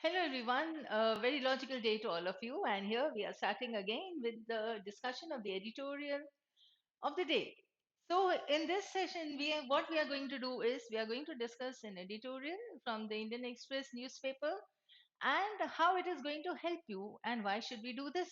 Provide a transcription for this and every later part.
Hello, everyone. A very logical day to all of you. And here we are starting again with the discussion of the editorial of the day. So, in this session, what we are going to do is we are going to discuss an editorial from the Indian Express newspaper and how it is going to help you and why should we do this.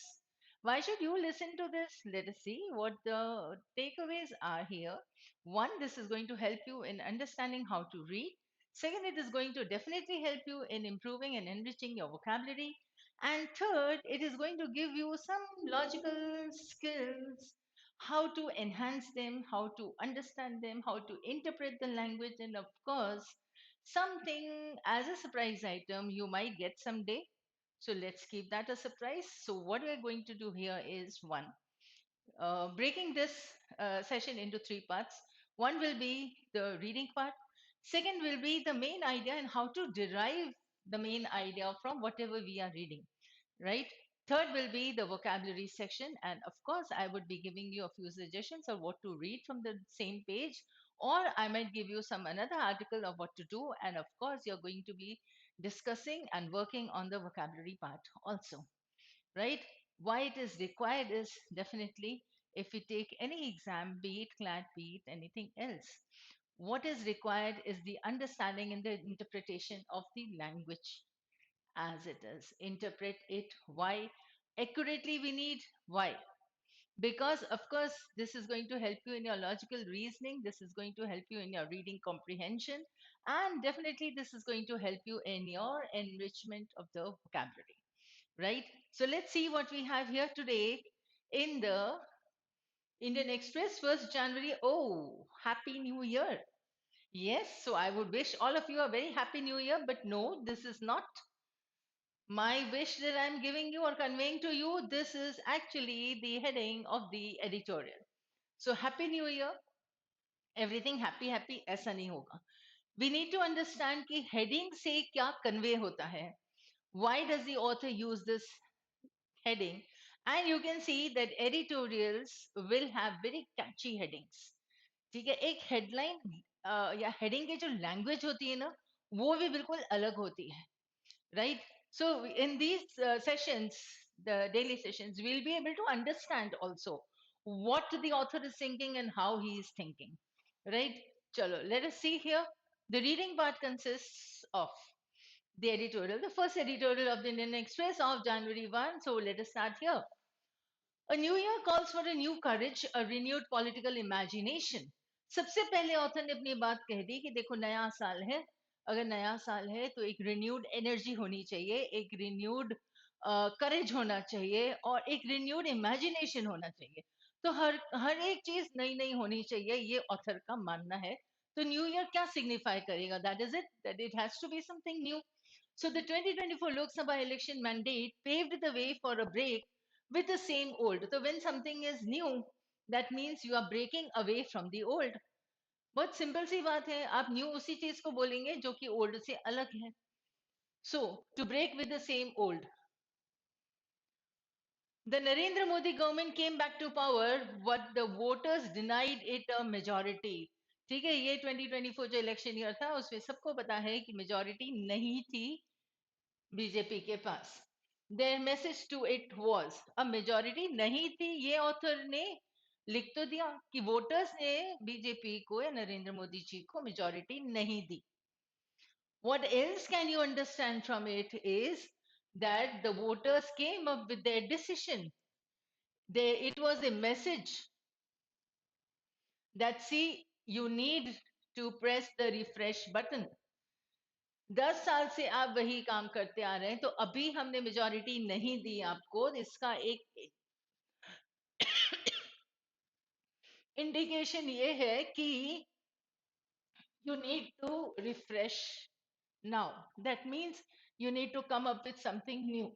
Why should you listen to this? Let us see what the takeaways are here. One, this is going to help you in understanding how to read. Second, it is going to definitely help you in improving and enriching your vocabulary. And third, it is going to give you some logical skills, how to enhance them, how to understand them, how to interpret the language, and of course, something as a surprise item you might get someday. So let's keep that a surprise. So, what we are going to do here is one, breaking this session into three parts. One will be the reading part, second will be the main idea and how to derive the main idea from whatever we are reading, right? Third will be the vocabulary section, and of course, I would be giving you a few suggestions of what to read from the same page, or I might give you some another article of what to do, and of course, you're going to be discussing and working on the vocabulary part also, right? Why it is required is definitely if we take any exam, be it CLAT, be it anything else, what is required is the understanding and the interpretation of the language as it is. Interpret it. Why? Accurately, we need why. Because, of course, this is going to help you in your logical reasoning, this is going to help you in your reading comprehension, and definitely this is going to help you in your enrichment of the vocabulary, right? So, let's see what we have here today in the Indian Express, 1st January. Oh, Happy New Year! Yes, so I would wish all of you a very happy new year, but no, this is not my wish that I'm giving you or conveying to you. This is actually the heading of the editorial. So, Happy New Year, everything happy, happy, ऐसा नहीं होगा. We need to understand कि heading से क्या convey होता है. Why does the author use this heading? And you can see that editorials will have very catchy headings. ठीक है, एक हेडलाइन या हेडिंग की जो लैंग्वेज होती है ना, वो भी बिल्कुल अलग होती है, right? So in these sessions, the daily sessions, we'll be able to understand also what the author is thinking and how he is thinking, right? Chalo, let us see here. The reading part consists of the editorial, the first editorial of the Indian Express of January 1. So let us start here. A new year calls for a new courage, a renewed political imagination. सबसे पहले author ने अपनी बात कह दी कि देखो नया साल है, अगर नया साल है तो एक रिन्यूड एनर्जी होनी चाहिए, एक रिन्यूड करेज होना चाहिए और एक रिन्यूड इमेजिनेशन होना चाहिए. तो हर एक चीज नई नई होनी चाहिए, ये ऑथर का मानना है. तो न्यू ईयर क्या सिग्निफाई करेगा? That is it, that it has to be something new. So the 2024 Lok Sabha election mandate paved the way for a break with the same old. So when something is new, that means you are breaking away from the old. बहुत simple सी बात है, आप new उसी चीज को बोलेंगे जो कि ओल्ड से अलग है. So to break with the same old, the Narendra Modi government came back to power, but the voters denied it a majority. ठीक है, ये 2024 जो इलेक्शन ईयर था उसमें सबको पता है कि मेजोरिटी नहीं थी बीजेपी के पास. Their message to it was, अब मेजोरिटी नहीं थी, ये ऑथर ने लिख तो दिया कि वोटर्स ने बीजेपी को या नरेंद्र मोदी जी को मेजोरिटी नहीं दी. What else can you understand from it is that the voters came up with their decision. It was a message that see you need to press the refresh button. 10 साल से आप वही काम करते आ रहे हैं, तो अभी हमने मेजोरिटी नहीं दी आपको, इसका एक इंडिकेशन ये है कि you need to refresh now. That means you need to come up with something new.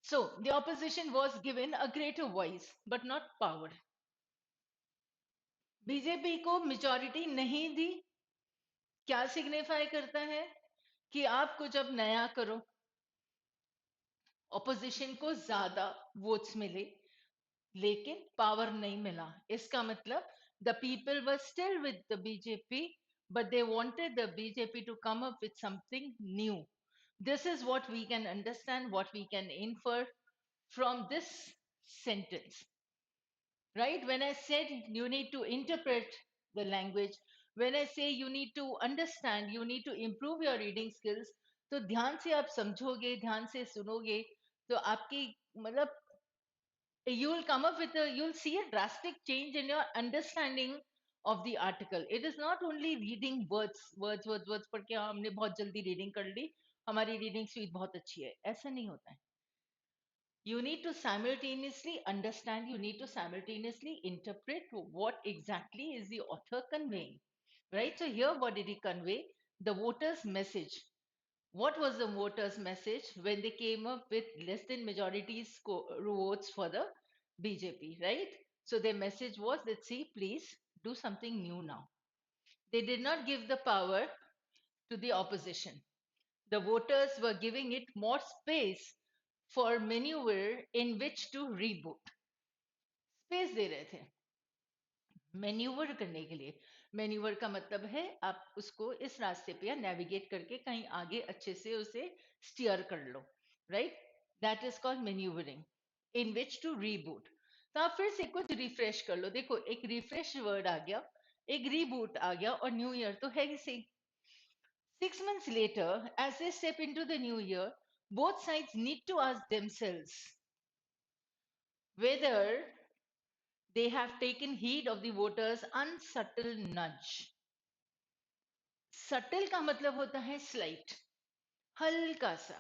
So the opposition was given a greater voice, but not power. BJP को मेजोरिटी नहीं दी, क्या सिग्निफाई करता है कि आपको जब नया करो, ऑपोजिशन को ज्यादा वोट्स मिले, लेकिन पावर नहीं मिला. इसका मतलब the people were still with the BJP, but they wanted the BJP to come up with something new. This is what we can understand, what we can infer from this sentence, right? When I said you need to interpret the language, when I say you need to understand, you need to improve your reading skills, तो ध्यान से आप समझोगे, ध्यान से सुनोगे, तो आपकी मतलब you will come up with a, you'll see a drastic change in your understanding of the article. It is not only reading words पढ़ के हमने बहुत जल्दी रीडिंग कर ली, हमारी रीडिंग स्पीड बहुत अच्छी है, ऐसा नहीं होता है. You need to simultaneously understand, you need to simultaneously interpret what exactly is the author conveying, right? So here, what did he convey? The voters' message. What was the voters' message when they came up with less than majority votes for the BJP, right? So their message was that, see, please do something new now. They did not give the power to the opposition. The voters were giving it more space for maneuver in which to reboot. Space दे रहे थे manoeuvre करने के लिए. Manoeuvre का मतलब है आप उसको इस रास्ते पे या नेविगेट करके कहीं आगे अच्छे से उसे स्टीयर कर लो, right? That is called manoeuvring in which to reboot. तो आप फिर से कुछ रिफ्रेश कर लो. देखो, एक रिफ्रेश वर्ड आ गया, एक रीबूट आ गया, और न्यू ईयर तो है ही सही. 6 months later, as they step into the new year, both sides need to ask themselves whether they have taken heed of the voters' unsubtle nudge. Subtle का मतलब होता है slight, हल्का सा,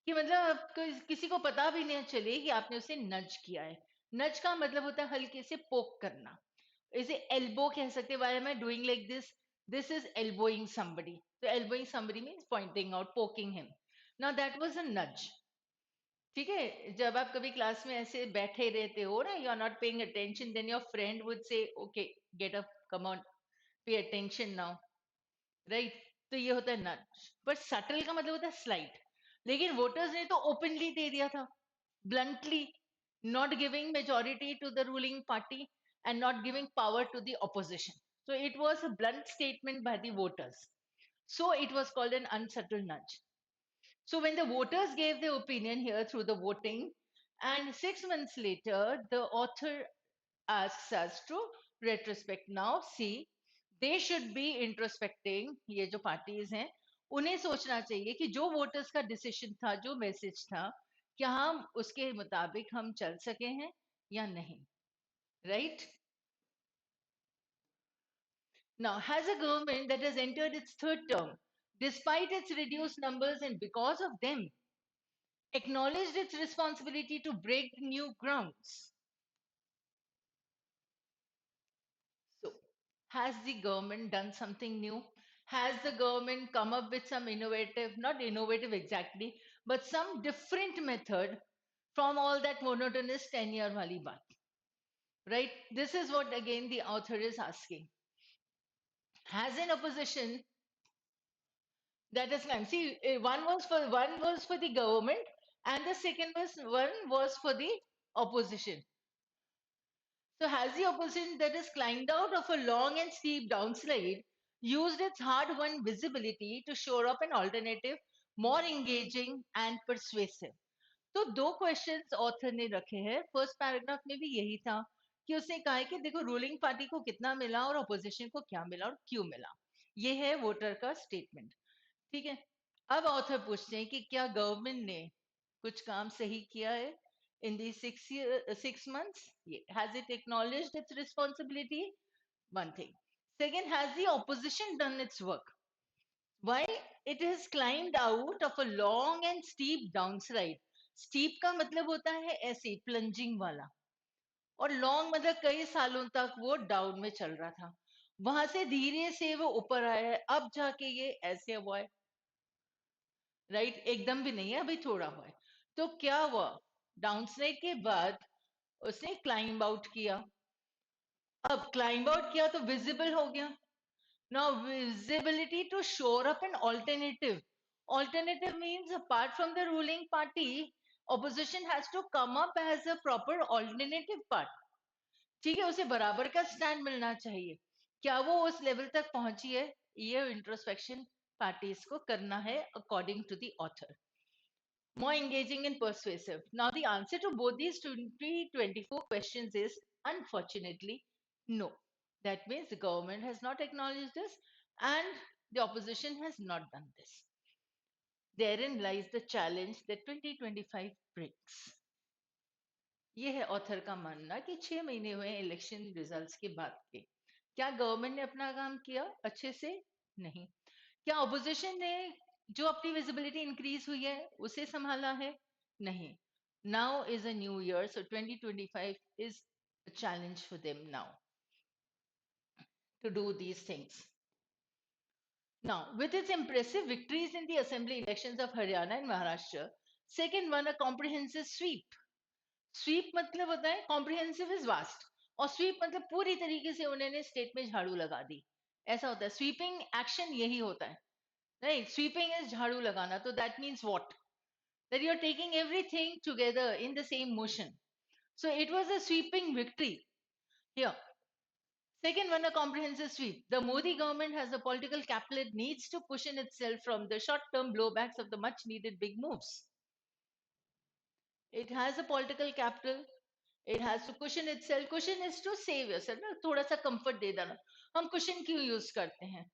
कि मतलब आपको किसी को पता भी नहीं चले कि आपने उसे नज किया है. नज का मतलब होता है हल्के से पोक करना. इसे एल्बो कह सकते हैं. Why am I doing like this? This is elbowing somebody. So elbowing somebody means pointing out, poking him. Now that was a nudge. ठीक है, जब आप कभी क्लास में ऐसे बैठे रहते हो ना, you are not paying attention, then your friend would say okay get up, come on, pay attention now, right? तो ये होता है नच. बट सटल का मतलब होता है स्लाइट. लेकिन वोटर्स ने तो ओपनली दे दिया था, bluntly, not giving majority to the ruling party and not giving power to the opposition. So it was a blunt statement by the voters. So it was called an unsubtle nudge. So when the voters gave their opinion here through the voting, and 6 months later, the author asks us to retrospect. Now, see, they should be introspecting. ये जो parties हैं, उन्हें सोचना चाहिए कि जो voters का decision था, जो message था, क्या हम उसके मुताबिक हम चल सके हैं या नहीं, right? Now, has a government that has entered its third term, despite its reduced numbers and because of them, acknowledged its responsibility to break new grounds? So, has the government done something new? Has the government come up with some innovative, not innovative exactly, but some different method from all that monotonous 10-year wali baat? Right? This is what again the author is asking. Has an opposition that is time? See, one was for the government, and the second was for the opposition. So has the opposition that has climbed out of a long and steep downslide used its hard-won visibility to shore up an alternative, more engaging and persuasive? तो दो questions author ने रखे हैं. First paragraph में भी यही था कि उसने कहा है कि देखो रूलिंग पार्टी को कितना मिला और अपोजिशन को क्या मिला और क्यों मिला. ये है वोटर का स्टेटमेंट. ठीक है, अब ऑथर पूछते हैं कि क्या गवर्नमेंट ने कुछ काम सही किया है in these 6 months? Has it acknowledged its responsibility? One thing. Second, has the opposition done its work? Why it has climbed out of a long and steep downslide. Steep का मतलब होता है ऐसे plunging वाला, और long मतलब कई सालों तक वो डाउन में चल रहा था, वहां से धीरे से वो ऊपर आया है, अब जाके ये ऐसे हुआ है, राइट? एकदम भी नहीं है, अभी थोड़ा हुआ है. तो क्या हुआ? डाउनस्लाइड के बाद उसने क्लाइंब आउट किया. अब क्लाइंब आउट किया तो विजिबल हो गया. Now visibility to shore up an alternative. Alternative means apart from the ruling party, opposition has to come up as a proper alternative part. ठीक है, उसे बराबर का स्टैंड मिलना चाहिए. क्या वो उस लेवल तक पहुंची है? ये इंट्रोस्पेक्शन पार्टीज को करना है according to the author. More engaging and persuasive. Now, the answer to both these 2024 questions is unfortunately no. That means the government has not acknowledged this and the opposition has not done this. Therein lies the challenge that 2025 brings. ये है author का मानना कि 6 महीने हुए election results के बाद के. क्या गवर्नमेंट ने अपना काम किया अच्छे से? नहीं. क्या ऑपोजिशन ने जो अपनी विजिबिलिटी इंक्रीज हुई है उसे संभाला है? नहीं. Now is a new year, so 2025 is a challenge for them now to do these things. Now, with its impressive victories in the assembly elections of Haryana and Maharashtra, second won a comprehensive sweep. Sweep मतलब होता है comprehensive is vast, और sweep मतलब पूरी तरीके से उन्होंने state में झाड़ू लगा दी. ऐसा होता है. स्वीपिंग एक्शन यही होता है. Right? Sweeping is jhadu lagana. So that means what? That you're taking everything together in the same motion. So it was a sweeping victory here. Second one, a comprehensive sweep. The Modi government has a political capital it needs to cushion itself from the short-term blowbacks of the much-needed big moves. It has a political capital. It has to cushion itself. Cushion is to save yourself. ना थोड़ा सा comfort दे देना. हम cushion क्यों use करते हैं?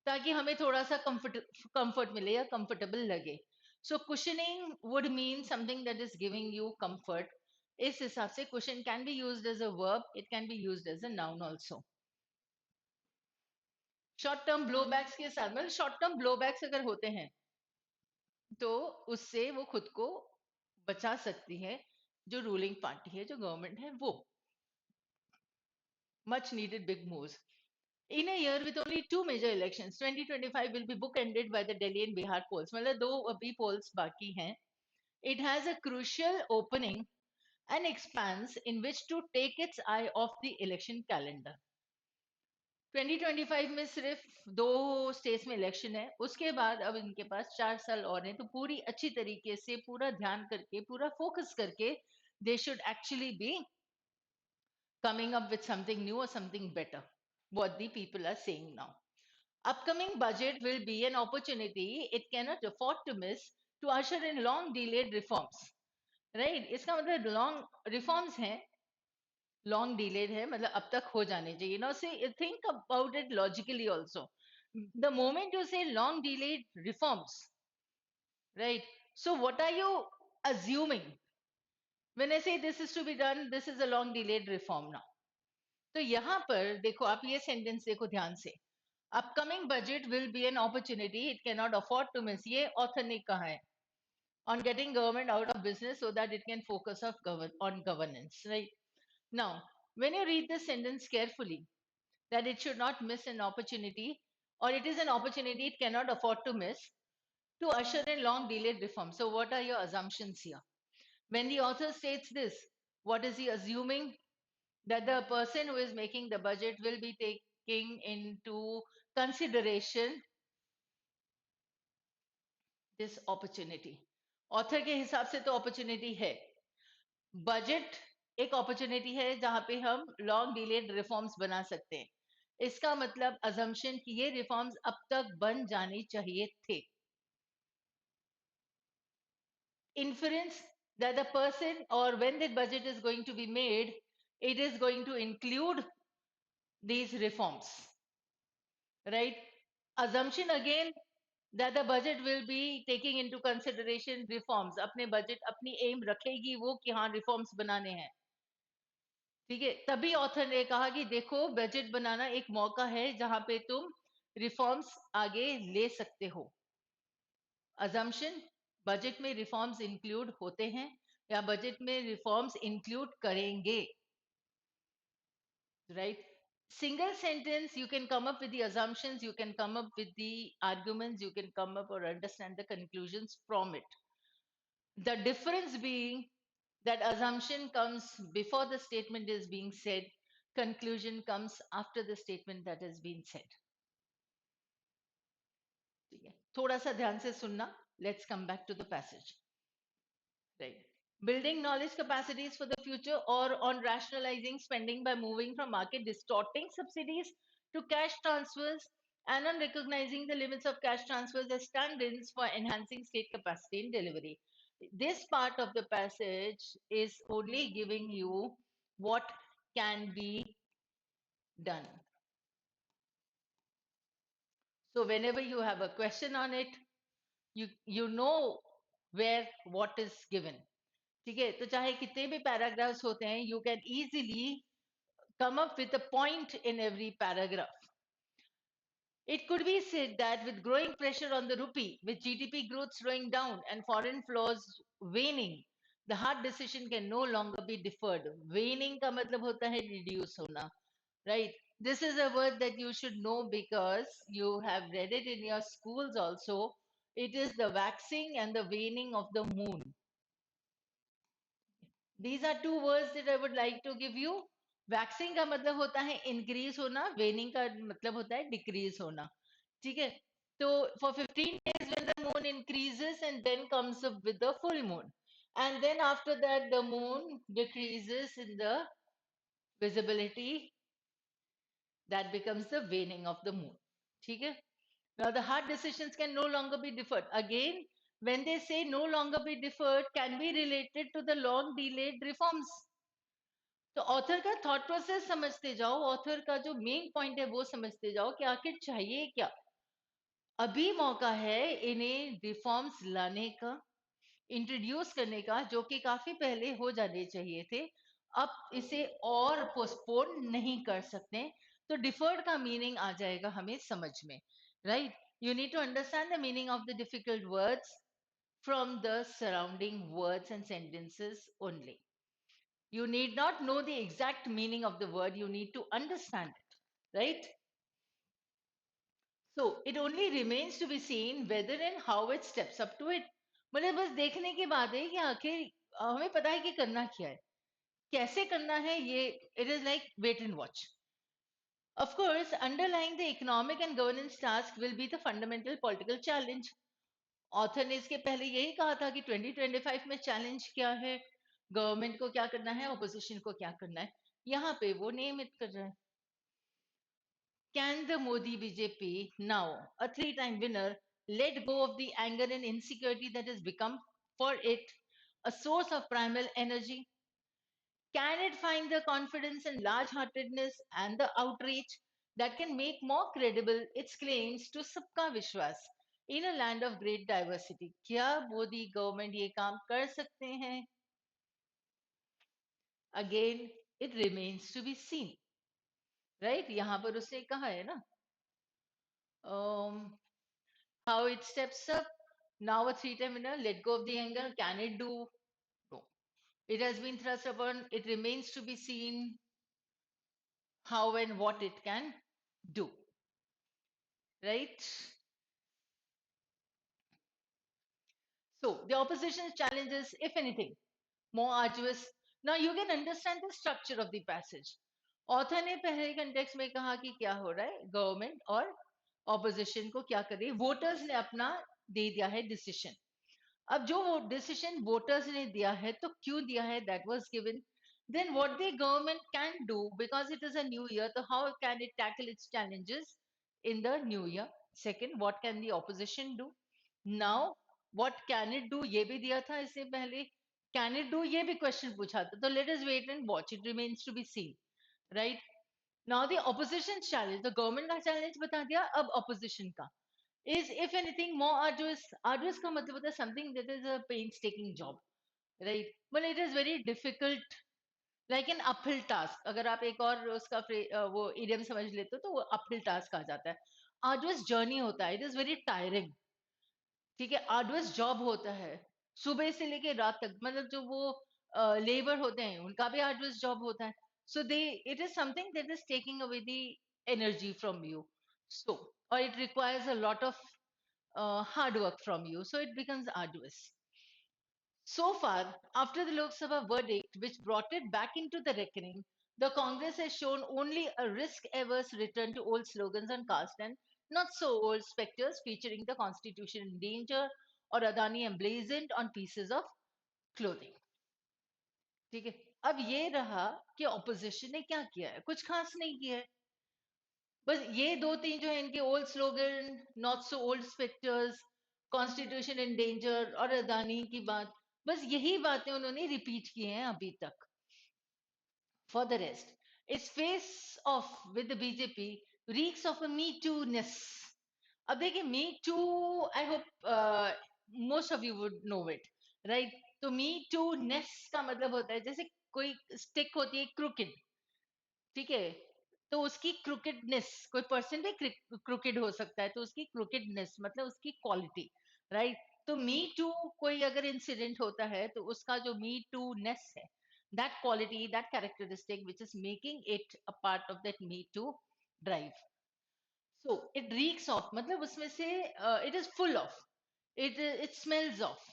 ताकि हमें थोड़ा सा comfort मिले या comfortable लगे. So cushioning would mean something that is giving you comfort. इस हिसाब से cushion can be used as a verb. It can be used as a noun also. Short term blowbacks के साथ मतलब short term blowbacks अगर होते हैं तो उससे वो खुद को बचा सकती है जो रूलिंग पार्टी है जो गवर्नमेंट है वो. Much needed big moves. In a year with only two major elections, 2025 will be bookended by the Delhi and Bihar polls. मतलब दो अभी polls बाकी हैं. It has a crucial opening and expanse in which to take its eye off the election calendar. 2025 में सिर्फ दो states में election है, उसके बाद अब इनके पास 4 साल और हैं, तो पूरी अच्छी तरीके से पूरा ध्यान करके पूरा फोकस करके they should actually be coming up with something new or something better. What the people are saying now. Upcoming budget will be an opportunity it cannot afford to miss to usher in long delayed reforms. Right? इसका मतलब long reforms हैं, long delayed है मतलब अब तक हो जाने चाहिए. Now say think about it logically also. The moment you say long delayed reforms, right? So what are you assuming? When I say this is to be done, this is a long delayed reform now. तो यहाँ पर देखो आप ये sentence देखो ध्यान से. Upcoming budget will be an opportunity it cannot afford to miss. ये author ने कहा है. On getting government out of business so that it can focus on governance, right? Now, when you read this sentence carefully, that it should not miss an opportunity, or it is an opportunity it cannot afford to miss to usher in long delayed reform. So, what are your assumptions here? When the author states this, what is he assuming? That the person who is making the budget will be taking into consideration this opportunity. Author के हिसाब से तो opportunity है. Budget एक opportunity है जहां पे हम लॉन्ग डिलेड रिफॉर्म्स बना सकते हैं. इसका मतलब अजम्पशन कि ये रिफॉर्म्स अब तक बन जाने चाहिए थे. Inference that the person or when the budget is going to be made, it is going to include these reforms, right? Assumption again that the budget will be taking into consideration reforms. अपने budget अपनी M रखेगी वो कि हाँ reforms बनाने हैं. ठीक है, तभी ऑथर ने कहा कि देखो बजट बनाना एक मौका है जहां पे तुम रिफॉर्म्स आगे ले सकते हो. अजम्पशन बजट में रिफॉर्म्स इंक्लूड होते हैं या बजट में रिफॉर्म्स इंक्लूड करेंगे. Right? Single sentence you can come up with the assumptions, you can come up with the arguments, you can come up or understand the conclusions from it. The difference being that assumption comes before the statement is being said, conclusion comes after the statement that has been said. ठीक है, थोड़ा सा ध्यान से सुनना. Let's come back to the passage. Right. Building knowledge capacities for the future or on rationalizing spending by moving from market distorting subsidies to cash transfers and on recognizing the limits of cash transfers as stand-ins for enhancing state capacity in delivery. This part of the passage is only giving you what can be done. So whenever you have a question on it, you know where what is given. ठीक है, तो चाहे कितने भी paragraphs होते हैं, you can easily come up with a point in every paragraph. It could be said that with growing pressure on the rupee, with GDP growth slowing down and foreign flows waning, the hard decision can no longer be deferred. Waning का मतलब होता है reduce होना, right? This is a word that you should know because you have read it in your schools also. It is the waxing and the waning of the moon. These are two words that I would like to give you. Waxing का मतलब होता है increase होना, waning का मतलब होता है decrease होना. ठीक है? So for 15 days when the moon increases and then comes up with the full moon. And then after that the moon decreases in the visibility, that becomes the waning of the moon. ठीक है? Now the hard decisions can no longer be deferred. Again, when they say no longer be deferred, can be related to the long delayed reforms. तो author का thought process समझते जाओ, author का जो main point है वो समझते जाओ कि आखिर चाहिए क्या. अभी मौका है इन्हें रिफॉर्म्स लाने का, इंट्रोड्यूस करने का, जो कि काफी पहले हो जाने चाहिए थे. अब इसे और पोस्टपोन नहीं कर सकते. तो डिफर्ड का मीनिंग आ जाएगा हमें समझ में, right? You need to understand the meaning of the difficult words from the surrounding words and sentences only. You need not know the exact meaning of the word, you need to understand it, right? So it only remains to be seen whether and how it steps up to it. मतलब बस देखने की बात है कि आखिर हमें पता है कि करना क्या है, कैसे करना है ये. It is like wait and watch. Of course, underlying the economic and governance task will be the fundamental political challenge. Author ने इसके पहले यही कहा था कि 2025 में चैलेंज क्या है, गवर्नमेंट को क्या करना है, ऑपोजिशन को क्या करना है. यहाँ पे वो नियमित कर रहा है. Can the Modi BJP, now a three-time winner, let go of the anger and insecurity that has become for it a source of primal energy? Can it find the confidence and large-heartedness and the outreach that can make more credible its claims to सबका विश्वास in a land of great diversity? क्या Modi government ये काम कर सकते हैं? Again, it remains to be seen, right? यहाँ पर उसने कहा है ना, how it steps up. Now a three-time winner, let go of the anger. Can it do? No. It has been thrust upon. It remains to be seen how and what it can do. Right? So the opposition's challenges, if anything, more arduous. Now you can understand the structure of the passage. Author ने पहले context में कहा कि क्या हो रहा है, government और ऑपोजिशन को क्या करे, वोटर्स ने अपना दे दिया है डिसीजन. अब जो डिसीजन वोटर्स ने दिया है तो क्यों दिया है, that was given. Then what the government can do, because it is a new year, so how can it tackle its challenges in the new year? Second, what can the opposition do? Now what can it do, ये भी दिया था इससे पहले. Can it do, ये भी question पूछा था. तो let us wait and watch, it remains to be seen, right? Now the opposition challenge, the government का challenge बता दिया, अब opposition का is if anything more arduous. Arduous का मतलब होता है something that is a painstaking job, right? But it is very difficult, like an uphill task. अगर आप एक और उसका वो idiom समझ लेते हो तो वो uphill task आ जाता है. Arduous journey होता है, it is very tiring. ठीक है, arduous job होता है, सुबह से लेके रात तक. मतलब जो वो लेबर होते हैं उनका भी arduous job होता है. So they, it is something that is taking away the energy from you. So, or it requires a lot of hard work from you. So it becomes arduous. So far, after the Lok Sabha verdict, which brought it back into the reckoning, the Congress has shown only a risk-averse return to old slogans on caste and not so old specters featuring the Constitution in danger or Adani emblazoned on pieces of clothing. ठीक है, अब ये रहा कि opposition ने क्या किया है. कुछ खास नहीं किया है. बस ये दो तीन जो है इनके old slogan, not so old spectres, constitution in danger और अदानी की बात, बस यही बातें उन्होंने रिपीट की हैं अभी तक. For the rest, its face off with the BJP reeks of a Me Too-ness. अब देखिए, Me Too, I hope most of you would know it, right? तो Me Too-ness का मतलब होता है जैसे कोई स्टिक होती है crooked, ठीक है, तो उसकी क्रुकेडनेस, कोई पर्सन भी क्रुकेड हो सकता है, तो उसकी क्रुकेडनेस मतलब उसकी क्वालिटी, राइट? तो मी टू कोई अगर इंसिडेंट होता है तो उसका जो मी टू नेस है, that quality, that characteristic which is making it a part of that me too drive. So it reeks of मतलब उसमें से it is full of, it smells of,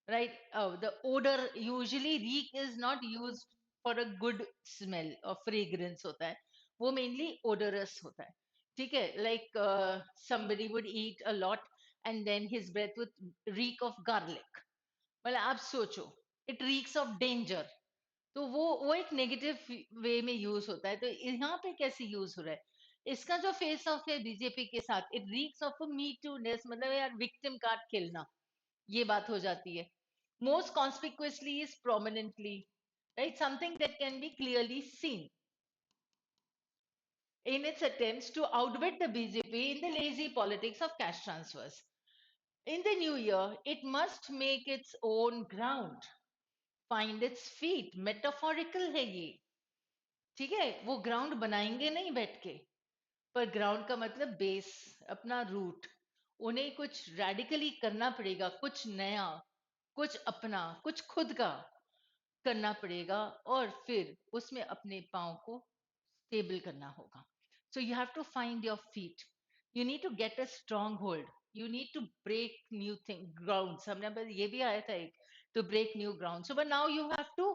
right? The odor, usually reek is not used for a good smell or fragrance होता है, वो mainly odorous होता है, ठीक है? Like somebody would eat a lot and then his breath would reek of garlic. मतलब आप सोचो, it reeks of danger. तो वो एक नेगेटिव वे में यूज होता है, तो यहाँ पे कैसे यूज हो रहा है? इसका जो फेस ऑफ है बीजेपी के साथ, it reeks of me too ness, मतलब यार विक्टिम कार्ड खेलना, ये बात हो जाती है. Most conspicuously is prominently, right? Something that can be clearly seen in its attempts to outwit the BJP in the lazy politics of cash transfers. In the new year, it must make its own ground, find its feet. Metaphorical है ये, ठीक है? वो ground बनाएंगे नहीं बैठ के, पर ग्राउंड का मतलब बेस, अपना रूट. उन्हें कुछ रेडिकली करना पड़ेगा, कुछ नया, कुछ अपना, कुछ खुद का करना पड़ेगा, और फिर उसमें अपने पाँव को स्टेबल करना होगा. So you have to find your feet, you need to get a strong hold, you need to break new thing ground. हमने बस ये भी आया था एक, to break new ground. So but now you have to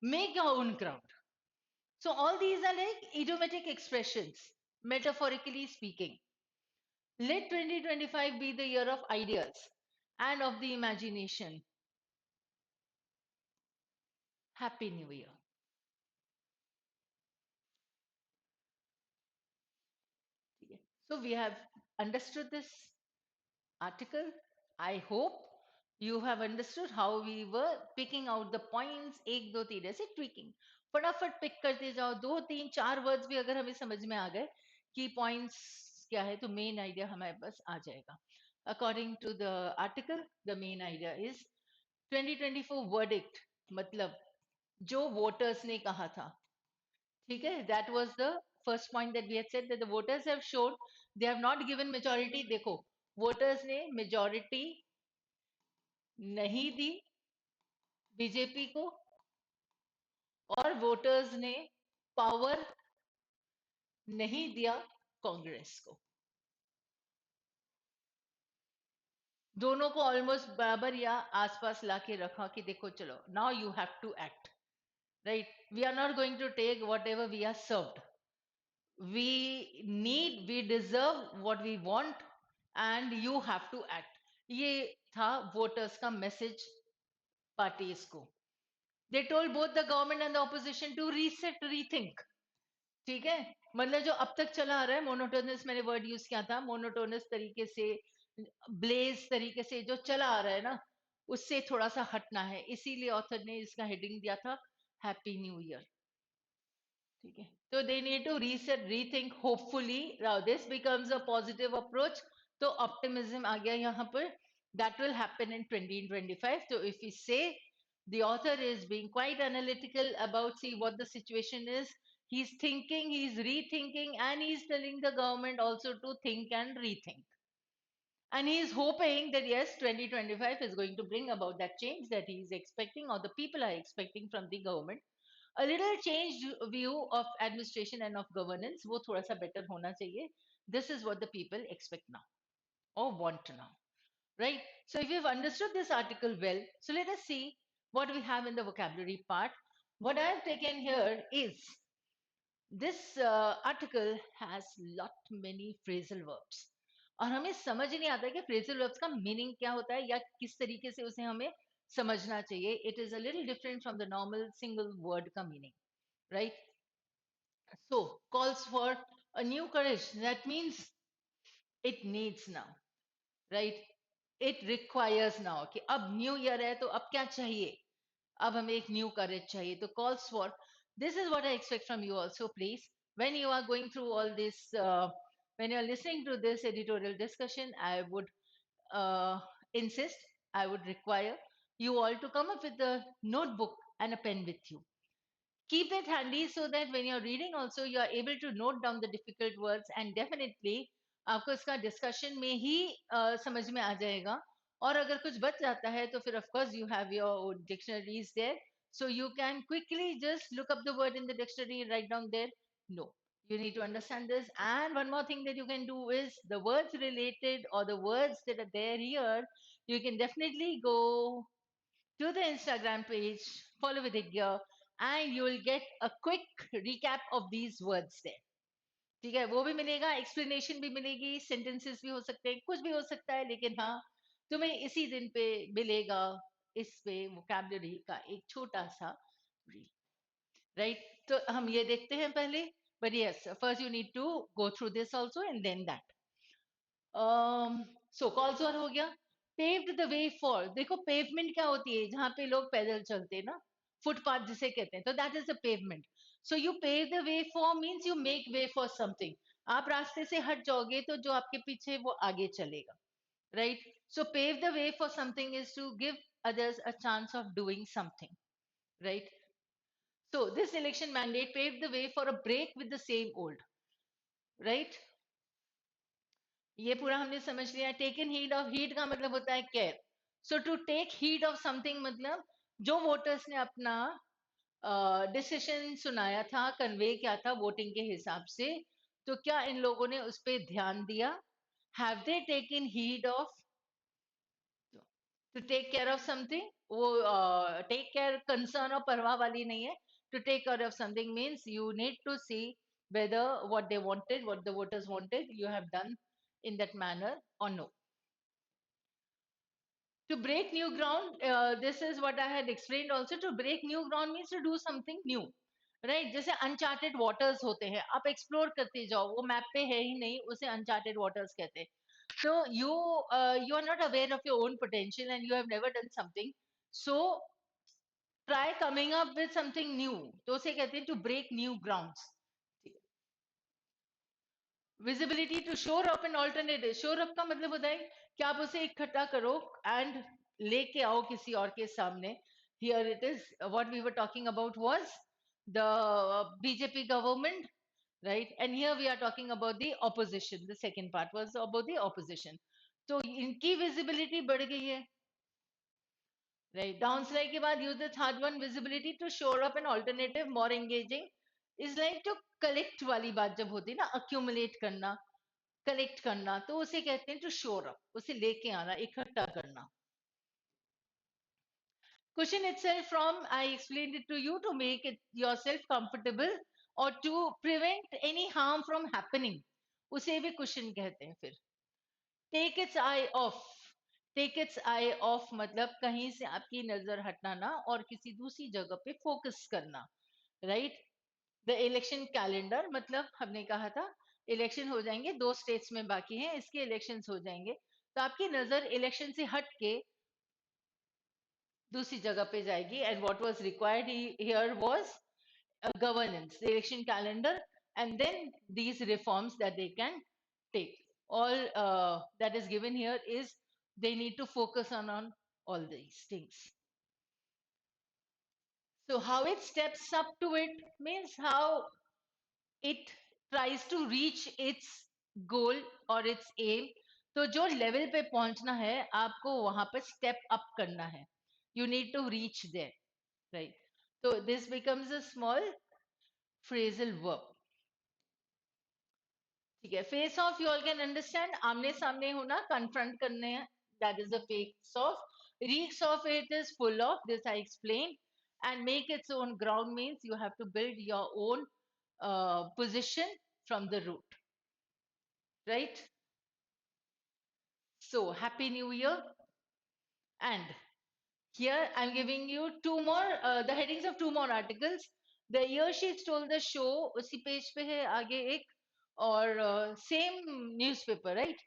make your own ground. So all these are like idiomatic expressions, metaphorically speaking. Let 2025 be the year of ideas and of the imagination. Happy New Year. So we have understood this article. I hope you have understood how we were picking out the points. एक दो तीन ऐसे tweaking. फटाफट pick करते जाओ, दो तीन चार वर्ड्स भी अगर हमें समझ में आ गए कि पॉइंट्स क्या है, तो मेन आइडिया हमारे पास आ जाएगा. According to the article, the main idea is 2024 verdict, मतलब जो वोटर्स ने कहा था, ठीक है, that was the first point that we had said, that the voters have shown they have not given majority. देखो, वोटर्स ने मेजॉरिटी नहीं दी बीजेपी को, और वोटर्स ने पावर नहीं दिया कांग्रेस को. दोनों को ऑलमोस्ट बराबर या आसपास लाके रखा कि देखो चलो, now you have to act, right? We are not going to take whatever we are served. We deserve what we want, and you have to act. ये था वोटर्स का मैसेज पार्टीज को. They told both the government and the opposition to reset, rethink. ठीक है, मतलब जो अब तक चला आ रहा है मोनोटोनस, मैंने वर्ड यूज किया था, मोनोटोनस तरीके से, ब्लेज तरीके से जो चला आ रहा है ना, उससे थोड़ा सा हटना है. इसीलिए ऑथर ने इसका हेडिंग दिया था हैप्पी न्यू ईयर. ठीक है, तो they need to reset, rethink. Hopefully this becomes a positive approach. तो ऑप्टिमिज्म आ गया यहाँ पर. That will happen in 2025. तो if you say the author is being quite analytical about see what the situation is, he's thinking, he's rethinking, and he's telling the government also to think and rethink. And he is hoping that yes, 2025 is going to bring about that change that he is expecting, or the people are expecting from the government. A little changed view of administration and of governance, वो थोड़ा सा better होना चाहिए. This is what the people expect now or want now, right? So if you've understood this article well, so let us see what we have in the vocabulary part. What I've taken here is this article has lot many phrasal verbs, और हमें समझ ही नहीं आता कि phrasal verbs का meaning क्या होता है या किस तरीके से उसे हमें समझना चाहिए. It is a little different from the normal single word का meaning, right? So calls for A new courage. That means it needs now, right? It requires now. कि अब न्यू ईयर है तो अब क्या चाहिए? अब हमें एक न्यू करेज चाहिए. तो calls for this is what I expect from you also, please. When you are going through all this, when you are listening to this editorial discussion, I would uh, insist, I would require you all to come up with a notebook and a pen with you. Keep it handy so that when you're reading also you are able to note down the difficult words, and definitely आपको इसका discussion में ही समझ में आ जाएगा. और अगर कुछ बच जाता है तो फिर of course you have your own dictionaries there, so you can quickly just look up the word in the dictionary and write down there. No, you need to understand this. And one more thing that you can do is the words related or the words that are there here, you can definitely go to the Instagram page, follow Vidhigya, and you will get a quick recap of these words there. ठीक है, वो भी मिलेगा, explanation भी मिलेगी, sentences भी हो सकते हैं, कुछ भी हो सकता है, लेकिन हाँ, तुम्हें इसी दिन पे मिलेगा इस पे वोकैबुलरी का एक छोटा सा राइट. तो हम ये देखते हैं पहले, but yes first you need to go through this also and then that. So calls one हो गया. पेव्ड द वे फॉर, देखो पेवमेंट क्या होती है, जहां पे लोग पैदल चलते हैं ना, फुटपाथ जिसे कहते हैं, तो that is the pavement. So you pave the way for means you make way for something. आप रास्ते से हट जाओगे तो जो आपके पीछे है, वो आगे चलेगा, right. So pave the way for something is to give others a chance of doing something, right? So this election mandate paved the way for a break with the same old, right? ये पूरा हमने समझ लिया. Taken heed of, heed का मतलब होता है care. So to take heed of something मतलब जो वोटर्स ने अपना डिसीजन सुनाया था, कन्वे किया था वोटिंग के हिसाब से, तो क्या इन लोगों ने उस पर ध्यान दिया? Have they taken heed of? To take care of something, वो टेक केयर कंसर्न और परवाह वाली नहीं है. To take care of something means you need to see whether what they wanted, what the voters wanted, you have done in that manner or no. To break new ground, this is what I had explained also. To break new ground means to do something new, right? जैसे uncharted waters होते हैं, आप explore करते जाओ, वो map पे है ही नहीं, उसे अनचार्टेड वाटर्स कहते हैं. So you are not aware of your own potential and you have never done something, so try coming up with something new. तो उसे कहते हैं to break new grounds. Visibility to shore up an alternative. Shore up का मतलब होता है कि आप उसे इकट्ठा करो एंड लेके आओ किसी और के सामने. Here it is, what we were talking about was the BJP government, right. And here we are talking about the opposition. The second part was about the opposition. तो इनकी विजिबिलिटी बढ़ गई है, राइट. डाउनस्लाइड के बाद use the third one, visibility to shore up an alternative more engaging. Is like to collect वाली बात जब होती है ना, अक्यूमुलेट करना, कलेक्ट करना, तो उसे कहते हैं टू शोर अप, उसे लेके आना, इकट्ठा करना. Cushion itself from, I explained it to you, to make it yourself comfortable or to prevent any harm from happening, उसे भी cushion कहते हैं. फिर take its eye off. Take its eye off मतलब कहीं से आपकी नजर हटाना और किसी दूसरी जगह पे फोकस करना, राइट. द इलेक्शन कैलेंडर मतलब हमने कहा था इलेक्शन हो जाएंगे, 2 स्टेट्स में बाकी हैं, इसके इलेक्शंस हो जाएंगे, तो आपकी नजर इलेक्शन से हट के दूसरी जगह पे जाएगी. And what was required here was governance, the election calendar, and then these reforms that they can take. All that is given here is they need to focus on all these things. So how it steps up to it means how it tries to reach its goal or its aim. तो जो level पे पहुंचना है आपको वहां पे step up करना है. You need to reach there, right? So this becomes a small phrasal verb. ठीक है. Face off you all can understand, आमने सामने होना, कन्फ्रंट करने हैं, that is the face off. Reeks of it is full of, this I explain. And make its own ground means you have to build your own position from the root, right? So happy new year. And here I'm giving you two more, the headings of two more articles. The year she stole the show, उसी page पे है आगे एक, or same newspaper, right?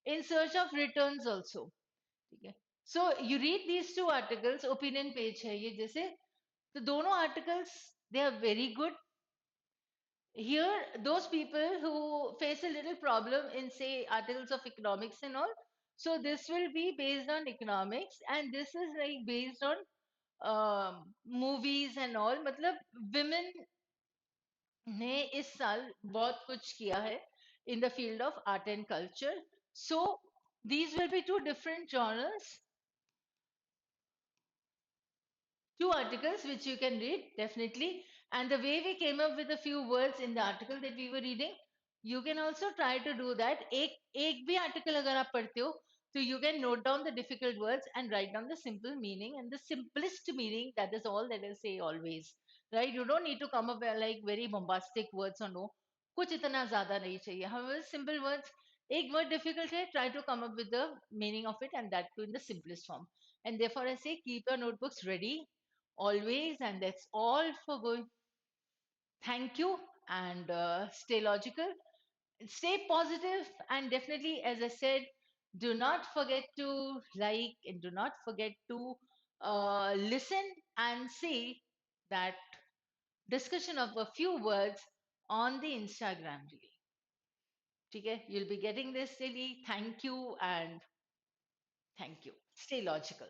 In search of returns also. ठीक है. So you read these two articles, opinion page है ये जैसे, तो दोनों articles they are very good. Here those people who face a little problem in say articles of economics and all, so this will be based on economics and this is like based on movies and all. मतलब women ने इस साल बहुत कुछ किया है in the field of art and culture. So these will be two different genres, two articles which you can read definitely. And the way we came up with a few words in the article that we were reading, you can also try to do that. एक भी article अगर आप पढ़ते हो, so you can note down the difficult words and write down the simple meaning and the simplest meaning. That is all that I say always, right? You don't need to come up with like very bombastic words or no. कुछ इतना ज़्यादा नहीं चाहिए. However, simple words. एक word difficult है, try to come up with the meaning of it and that too in the simplest form. And therefore, I say keep your notebooks ready always, and that's all for going. Thank you, and stay logical, stay positive, and definitely, as I said, do not forget to like and do not forget to listen and see that discussion of a few words on the Instagram reel. Okay, you'll be getting this really. Thank you and thank you. Stay logical.